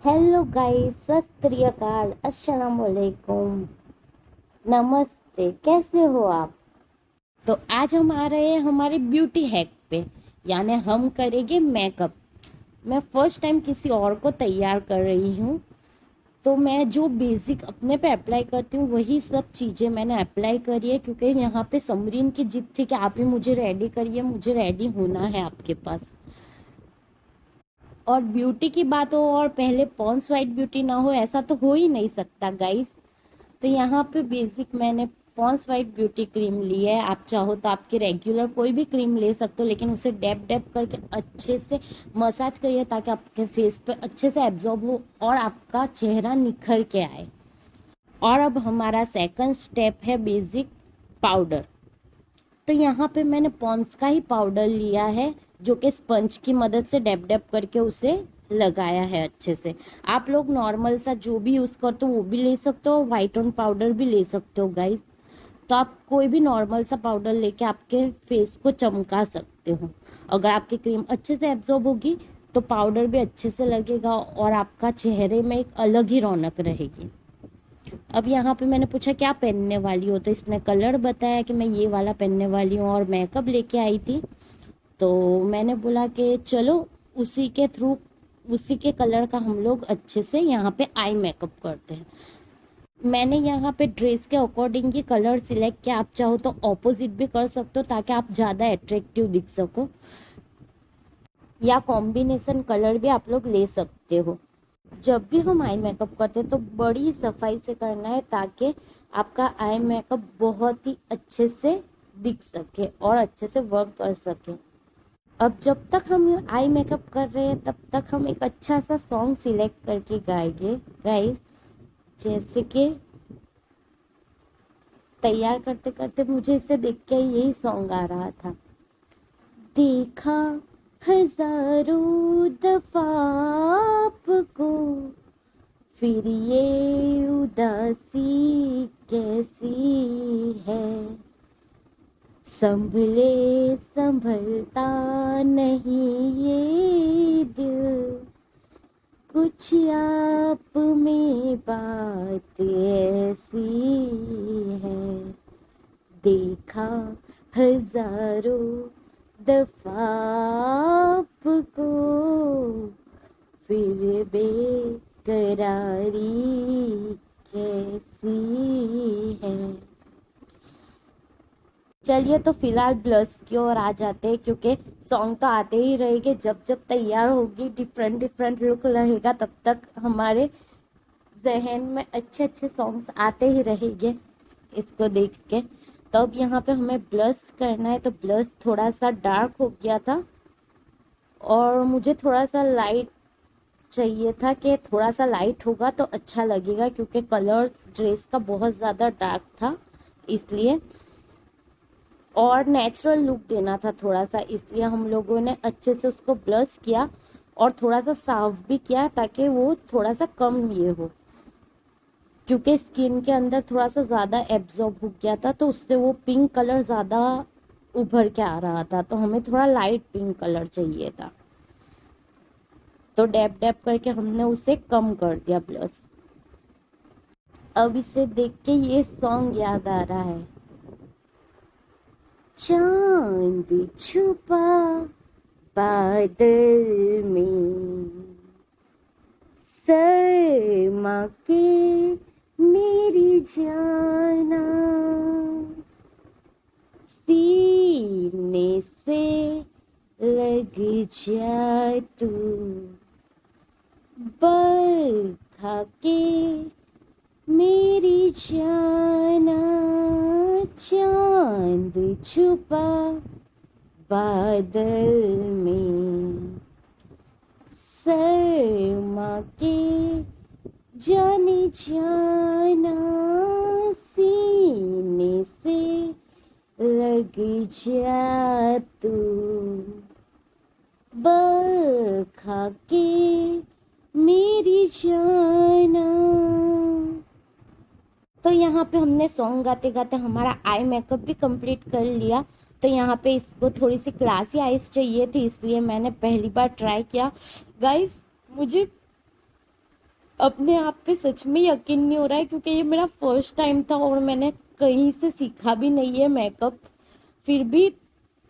Hello guys, सत श्री अकाल, अस्सलाम वालेकुम, नमस्ते। कैसे हो आप? तो आज हम आ रहे हैं हमारे ब्यूटी हैक पे, यानी हम करेंगे मेकअप। मैं फर्स्ट टाइम किसी और को तैयार कर रही हूँ, तो मैं जो बेसिक अपने पे अप्लाई करती हूँ वही सब चीज़ें मैंने अप्लाई करी है, क्योंकि यहाँ पे समरीन की जिद थी कि आप ही मुझे रेडी करिए, मुझे रेडी होना है आपके पास। और ब्यूटी की बात हो और पहले पॉन्स वाइट ब्यूटी ना हो, ऐसा तो हो ही नहीं सकता गाइस। तो यहाँ पे बेसिक मैंने पॉन्स वाइट ब्यूटी क्रीम ली है। आप चाहो तो आपके रेगुलर कोई भी क्रीम ले सकते हो, लेकिन उसे डैप डैप करके अच्छे से मसाज करिए ताकि आपके फेस पे अच्छे से एब्जॉर्ब हो और आपका चेहरा निखर के आए। और अब हमारा सेकंड स्टेप है बेसिक पाउडर। तो यहाँ पे मैंने पॉन्स का ही पाउडर लिया है, जो कि स्पंज की मदद से डैप डैप करके उसे लगाया है अच्छे से। आप लोग नॉर्मल सा जो भी यूज़ करते हो वो भी ले सकते हो, वाइट ऑन पाउडर भी ले सकते हो गाइस। तो आप कोई भी नॉर्मल सा पाउडर लेके आपके फेस को चमका सकते हो। अगर आपकी क्रीम अच्छे से एब्जॉर्ब होगी तो पाउडर भी अच्छे से लगेगा और आपका चेहरे में एक अलग ही रौनक रहेगी। अब यहाँ पे मैंने पूछा क्या पहनने वाली हो, तो इसने कलर बताया कि मैं ये वाला पहनने वाली हूँ और मेकअप लेके आई थी। तो मैंने बोला कि चलो उसी के थ्रू, उसी के कलर का हम लोग अच्छे से यहाँ पे आई मेकअप करते हैं। मैंने यहाँ पे ड्रेस के अकॉर्डिंग ही कलर सिलेक्ट किया। आप चाहो तो ऑपोजिट भी कर सकते हो ताकि आप ज़्यादा अट्रैक्टिव दिख सको, या कॉम्बिनेशन कलर भी आप लोग ले सकते हो। जब भी हम आई मेकअप करते हैं तो बड़ी सफाई से करना है ताकि आपका आई मेकअप बहुत ही अच्छे से दिख सके और अच्छे से वर्क कर सके। अब जब तक हम आई मेकअप कर रहे हैं तब तक हम एक अच्छा सा सॉन्ग सिलेक्ट करके गाएंगे गाइस। जैसे कि तैयार करते करते मुझे इसे देख के यही सॉन्ग आ रहा था। देखा हजारों दफा आपको, फिर ये उदासी कैसी है, संभले संभलता नहीं ये दिल, कुछ आप में बात ऐसी है। देखा हजारों दफा आपको, फिर बेकरारी कैसी है। चलिए तो फिलहाल ब्लश की ओर आ जाते हैं, क्योंकि सॉन्ग तो आते ही रहेंगे। जब जब तैयार होगी डिफरेंट डिफरेंट लुक रहेगा, तब तक हमारे जहन में अच्छे अच्छे सॉन्ग्स आते ही रहेंगे इसको देख के। तो अब यहाँ पे हमें ब्लश करना है, तो ब्लश थोड़ा सा डार्क हो गया था और मुझे थोड़ा सा लाइट चाहिए था कि थोड़ा सा लाइट होगा तो अच्छा लगेगा, क्योंकि कलर्स ड्रेस का बहुत ज़्यादा डार्क था इसलिए, और नेचुरल लुक देना था थोड़ा सा, इसलिए हम लोगों ने अच्छे से उसको ब्लश किया और थोड़ा सा साफ भी किया ताकि वो थोड़ा सा कम ये हो, क्योंकि स्किन के अंदर थोड़ा सा ज़्यादा एब्जॉर्ब हो गया था, तो उससे वो पिंक कलर ज़्यादा उभर के आ रहा था, तो हमें थोड़ा लाइट पिंक कलर चाहिए था। तो डैप डैप करके हमने उसे कम कर दिया ब्लश। अब इसे देख के ये सॉन्ग याद आ रहा है। चांद छुपा बादल में, शर्मा के मेरी जाना, सीने से लग जा तू, बरखा के मेरी जाना, चांद छुपा बादल में, शर्मा के जाने जाना, सीने से लग जा तू, बरखा के मेरी जाना। तो यहाँ पे हमने सॉन्ग गाते गाते हमारा आई मेकअप भी कंप्लीट कर लिया। तो यहाँ पे इसको थोड़ी सी क्लासी आइज चाहिए थी, इसलिए मैंने पहली बार ट्राई किया। गाइस मुझे अपने आप पे सच में यकीन नहीं हो रहा है, क्योंकि ये मेरा फर्स्ट टाइम था और मैंने कहीं से सीखा भी नहीं है मेकअप। फिर भी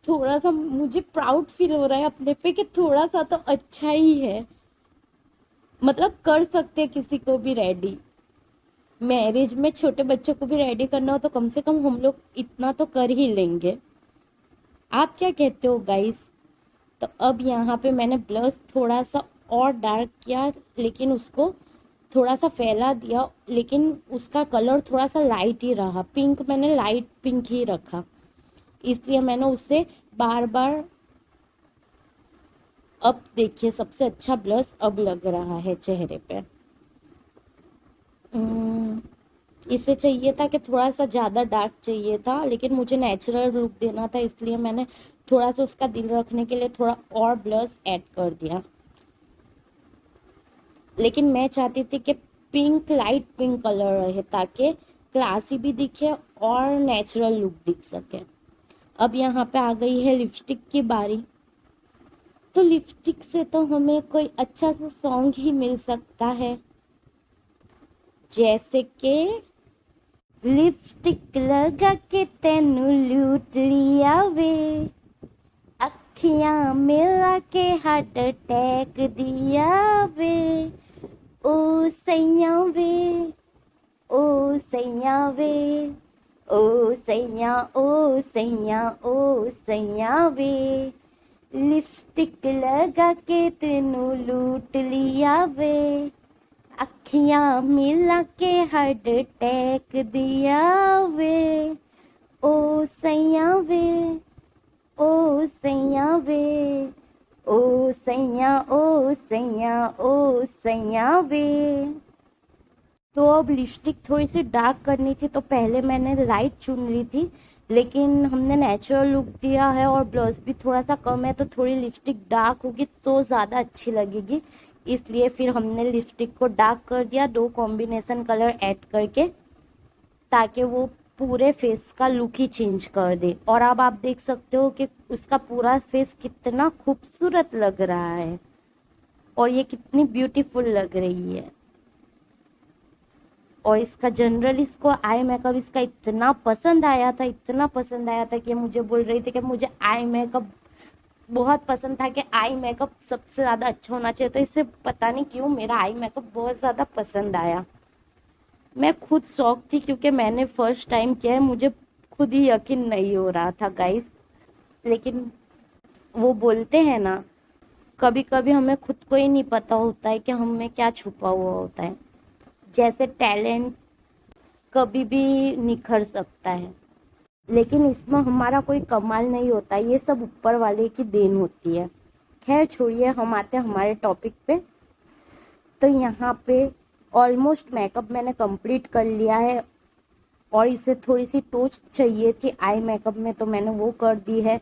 थोड़ा सा मुझे प्राउड फील हो रहा है अपने पे कि थोड़ा सा तो अच्छा ही है। मतलब कर सकते हैं किसी को भी रेडी। मैरिज में छोटे बच्चों को भी रेडी करना हो तो कम से कम हम लोग इतना तो कर ही लेंगे। आप क्या कहते हो गाइस? तो अब यहाँ पे मैंने ब्लश थोड़ा सा और डार्क किया, लेकिन उसको थोड़ा सा फैला दिया, लेकिन उसका कलर थोड़ा सा लाइट ही रहा। पिंक मैंने लाइट पिंक ही रखा, इसलिए मैंने उसे बार बार। अब देखिए सबसे अच्छा ब्लश अब लग रहा है चेहरे पे। उम्म, इसे चाहिए था कि थोड़ा सा ज़्यादा डार्क चाहिए था, लेकिन मुझे नेचुरल लुक देना था, इसलिए मैंने थोड़ा सा उसका दिल रखने के लिए थोड़ा और ब्लश ऐड कर दिया। लेकिन मैं चाहती थी कि पिंक लाइट पिंक कलर रहे ताकि क्लासी भी दिखे और नेचुरल लुक दिख सके। अब यहाँ पे आ गई है लिपस्टिक की बारी। तो लिपस्टिक से तो हमें कोई अच्छा सा सॉन्ग ही मिल सकता है, जैसे कि लिपस्टिक लगा के तेनू लूट लिया वे, अखियां मिला के हार्ट अटैक दिया वे, ओ सैया वे, ओ सैया वे, ओ सैया, ओ सैया, ओ सैया वे, लिपस्टिक लगा के तेनू लूट लिया वे, अखियां मिला के हार्ट अटैक दिया वे, ओ सैया वे, ओ सैया वे, ओ सैया, ओ सैया, ओ सैया वे। तो अब लिपस्टिक थोड़ी सी डार्क करनी थी, तो पहले मैंने लाइट चुन ली थी, लेकिन हमने नेचुरल लुक दिया है और ब्लश भी थोड़ा सा कम है, तो थोड़ी लिपस्टिक डार्क होगी तो ज़्यादा अच्छी लगेगी। इसलिए फिर हमने लिपस्टिक को डार्क कर दिया, दो कॉम्बिनेशन कलर ऐड करके, ताकि वो पूरे फेस का लुक ही चेंज कर दे। और अब आप देख सकते हो कि उसका पूरा फेस कितना खूबसूरत लग रहा है और ये कितनी ब्यूटीफुल लग रही है। और इसका जनरल इसको आई मेकअप इसका इतना पसंद आया था, इतना पसंद आया था कि मुझे बोल रही थी कि मुझे आई मेकअप बहुत पसंद था, कि आई मेकअप सबसे ज़्यादा अच्छा होना चाहिए। तो इससे पता नहीं क्यों मेरा आई मेकअप बहुत ज़्यादा पसंद आया। मैं खुद शौक थी क्योंकि मैंने फर्स्ट टाइम किया है, मुझे खुद ही यकीन नहीं हो रहा था गाइस। लेकिन वो बोलते हैं ना, कभी कभी हमें खुद को ही नहीं पता होता है कि हम में क्या छुपा हुआ होता है। जैसे टैलेंट कभी भी निखर सकता है, लेकिन इसमें हमारा कोई कमाल नहीं होता, ये सब ऊपर वाले की देन होती है। खैर छोड़िए, हम आते हैं हमारे टॉपिक पे। तो यहाँ पे ऑलमोस्ट मेकअप मैंने कंप्लीट कर लिया है, और इसे थोड़ी सी टोच चाहिए थी आई मेकअप में, तो मैंने वो कर दी है।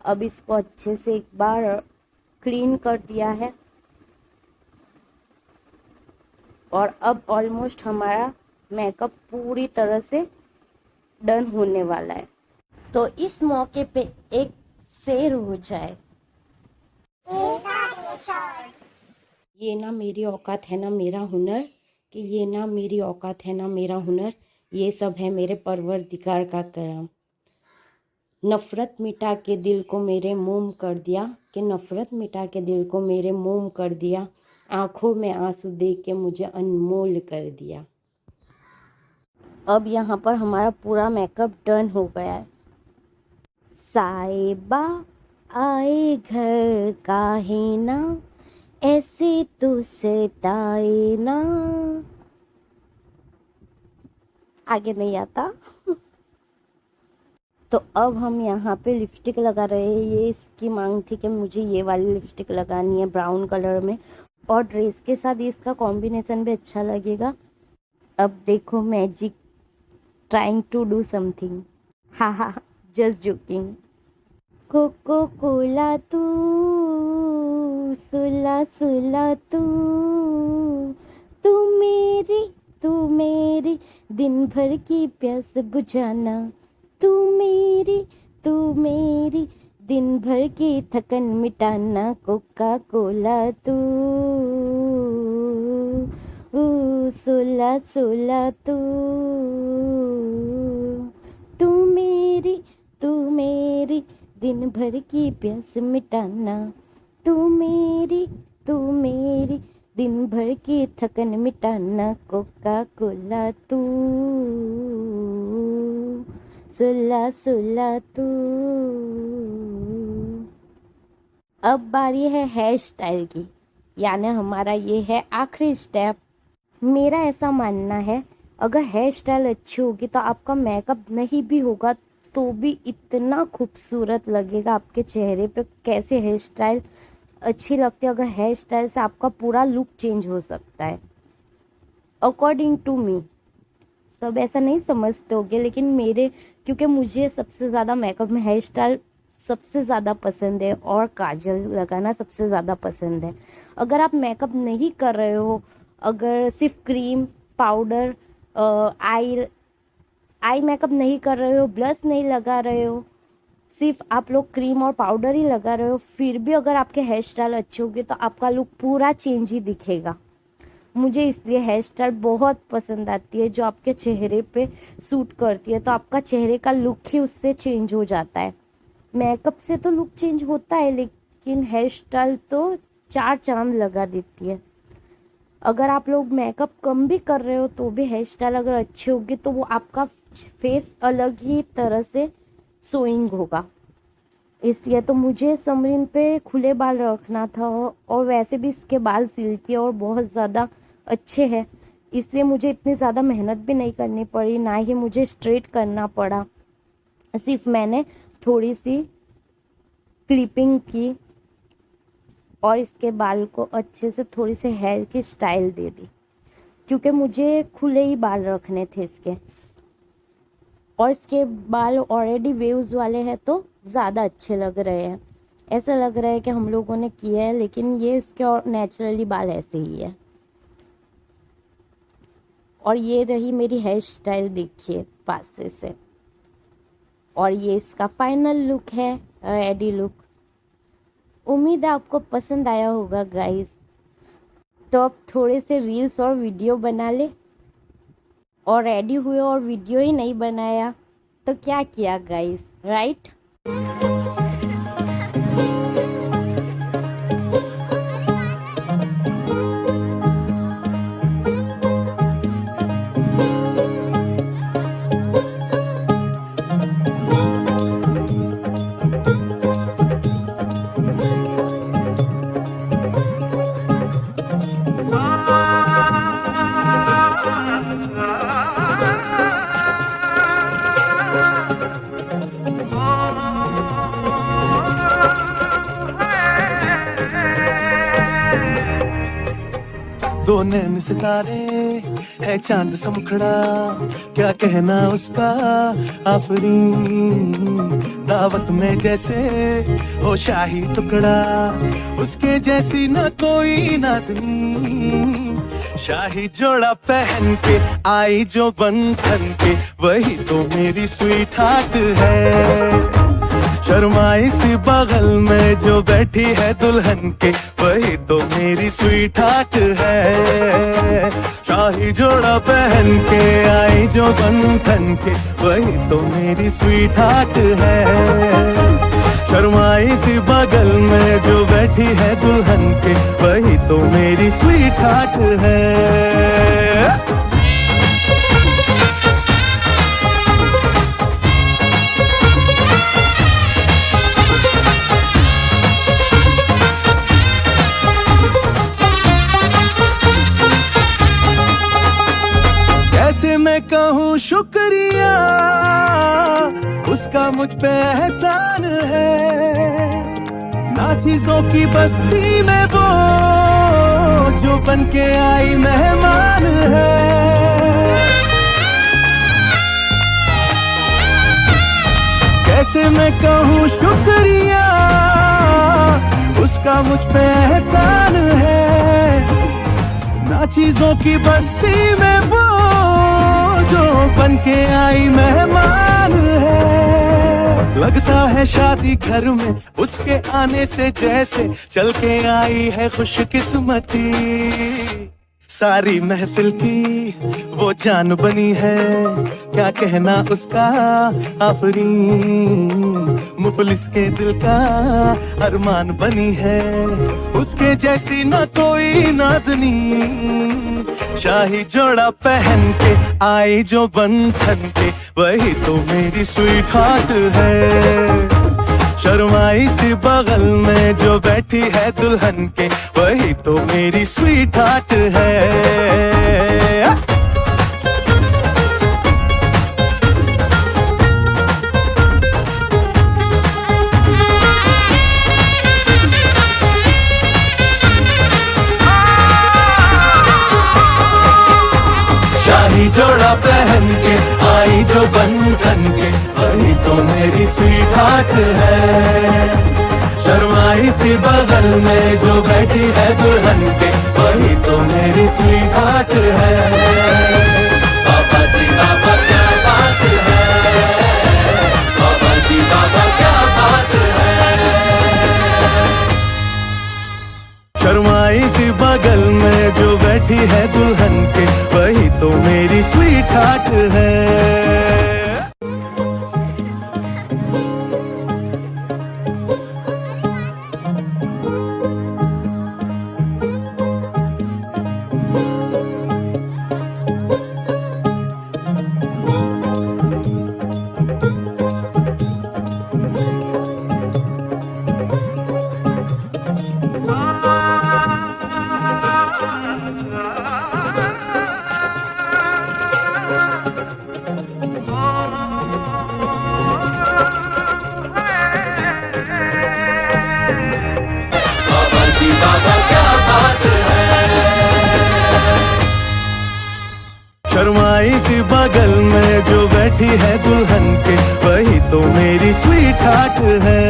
अब इसको अच्छे से एक बार क्लीन कर दिया है, और अब ऑलमोस्ट हमारा मेकअप पूरी तरह से डन होने वाला है। तो इस मौके पे एक शेर हो जाए, ये ना मेरी औकात है ना मेरा हुनर, कि ये ना मेरी औकात है ना मेरा हुनर, ये सब है मेरे परवरदिगार का करम। नफ़रत मिटा के दिल को मेरे मोम कर दिया, कि नफ़रत मिटा के दिल को मेरे मोम कर दिया, आँखों में आंसू दे के मुझे अनमोल कर दिया। अब यहाँ पर हमारा पूरा मेकअप डन हो गया है। साहिबा आए घर काहे ना, ऐसे तो सताए ना। आगे नहीं आता। तो अब हम यहाँ पे लिपस्टिक लगा रहे हैं। ये इसकी मांग थी कि मुझे ये वाली लिपस्टिक लगानी है ब्राउन कलर में, और ड्रेस के साथ इसका कॉम्बिनेशन भी अच्छा लगेगा। अब देखो magic, trying to do something, हा हा, जस्ट जोकिंग। कोको कोला तू, सुला सुला तू, तू मेरी, तू मेरी दिन भर की प्यास बुझाना, तू मेरी, तू मेरी दिन भर की थकन मिटाना, कोका कोला तू, सोला सोला तू मेरी दिन भर की प्यास मिटाना, तू मेरी दिन भर की थकन मिटाना, कोका कोला तू सोला सोला तू। अब बारी है हेयर स्टाइल की, यानी हमारा ये है आखिरी स्टेप। मेरा ऐसा मानना है अगर हेयर स्टाइल अच्छी होगी तो आपका मेकअप नहीं भी होगा तो भी इतना खूबसूरत लगेगा आपके चेहरे पे। कैसे हेयर स्टाइल अच्छी लगती है, अगर हेयर स्टाइल से आपका पूरा लुक चेंज हो सकता है। अकॉर्डिंग टू मी, सब ऐसा नहीं समझते होंगे लेकिन क्योंकि मुझे सबसे ज़्यादा मेकअप में हेयर स्टाइल सबसे ज़्यादा पसंद है और काजल लगाना सबसे ज़्यादा पसंद है। अगर आप मेकअप नहीं कर रहे हो, अगर सिर्फ क्रीम पाउडर आई मेकअप नहीं कर रहे हो, ब्लश नहीं लगा रहे हो, सिर्फ आप लोग क्रीम और पाउडर ही लगा रहे हो, फिर भी अगर आपके हेयर स्टाइल अच्छे होंगे तो आपका लुक पूरा चेंज ही दिखेगा। मुझे इसलिए हेयर स्टाइल बहुत पसंद आती है जो आपके चेहरे पे सूट करती है, तो आपका चेहरे का लुक ही उससे चेंज हो जाता है। मेकअप से तो लुक चेंज होता है लेकिन हेयर स्टाइल तो चार चांद लगा देती है। अगर आप लोग मेकअप कम भी कर रहे हो तो भी हेयर स्टाइल अगर अच्छी होगी तो वो आपका फेस अलग ही तरह से सोइंग होगा। इसलिए तो मुझे समरीन पे खुले बाल रखना था और वैसे भी इसके बाल सिल्की और बहुत ज़्यादा अच्छे हैं, इसलिए मुझे इतनी ज़्यादा मेहनत भी नहीं करनी पड़ी, ना ही मुझे स्ट्रेट करना पड़ा। सिर्फ मैंने थोड़ी सी क्लिपिंग की और इसके बाल को अच्छे से थोड़ी सी हेयर की स्टाइल दे दी, क्योंकि मुझे खुले ही बाल रखने थे इसके, और इसके बाल ऑलरेडी वेव्स वाले हैं तो ज़्यादा अच्छे लग रहे हैं। ऐसा लग रहा है कि हम लोगों ने किया है, लेकिन ये इसके और नेचुरली बाल ऐसे ही है। और ये रही मेरी हेयर स्टाइल, देखिए पास से। और ये इसका फाइनल लुक है, रेडी लुक। उम्मीद है आपको पसंद आया होगा गाइस। तो अब थोड़े से रील्स और वीडियो बना ले, और रेडी हुए और वीडियो ही नहीं बनाया तो क्या किया गाइस, राइट? दो नैन सितारे है चांद सा मुखड़ा, क्या कहना उसका आफरीन। दावत में जैसे हो शाही टुकड़ा, उसके जैसी न कोई नाज़नीन। शाही जोड़ा पहन के आई जो बंधन के, वही तो मेरी स्वीट हार्ट है। शर्माई सी बगल में जो बैठी है दुल्हन के, वही तो मेरी स्वीट हार्ट है। शाही जोड़ा पहन के आई जो बंधन के, वही तो मेरी स्वीट हार्ट है। शर्माई सी बगल में जो बैठी है दुल्हन के, वही तो मेरी स्वीट हार्ट है। कैसे मैं कहूँ शुक्रिया, उसका मुझ पे एहसान है। ना चीजों की बस्ती में वो जो बन के आई मेहमान है। कैसे मैं कहूँ शुक्रिया, उसका मुझ पे एहसान है। ना चीजों की बस्ती में वो जो बन के आई मेहमान है। लगता है शादी घर में उसके आने से जैसे चल के आई है खुशकिस्मती। सारी महफिल की वो जान बनी है, क्या कहना उसका आफरीन। मुफलिस के दिल का अरमान बनी है, उसके जैसी ना कोई नाज़नी। शाही जोड़ा पहन के आई जो बंधन के, वही तो मेरी स्वीट हार्ट है। शर्माई सी बगल में जो बैठी है दुल्हन के, वही तो मेरी स्वीट हार्ट है। शाही जोड़ा पहन के आई जो बंधन के, वही तो मेरी स्वीट हार्ट है। शर्माई सी बगल में जो बैठी है दुल्हन के, वही तो मेरी स्वीट हार्ट है। बाबा जी बाबा क्या बात है, बाबा जी बाबा क्या बात है। शर्माई सी बगल में जो बैठी है दुल्हन के, वही तो मेरी स्वीट हार्ट है। बाबा क्या बात है। शर्माई सी बगल में जो बैठी है दुल्हन के, वही तो मेरी स्वीट हार्ट है।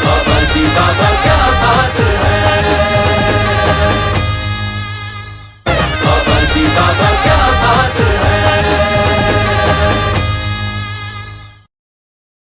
बाबा जी बाबा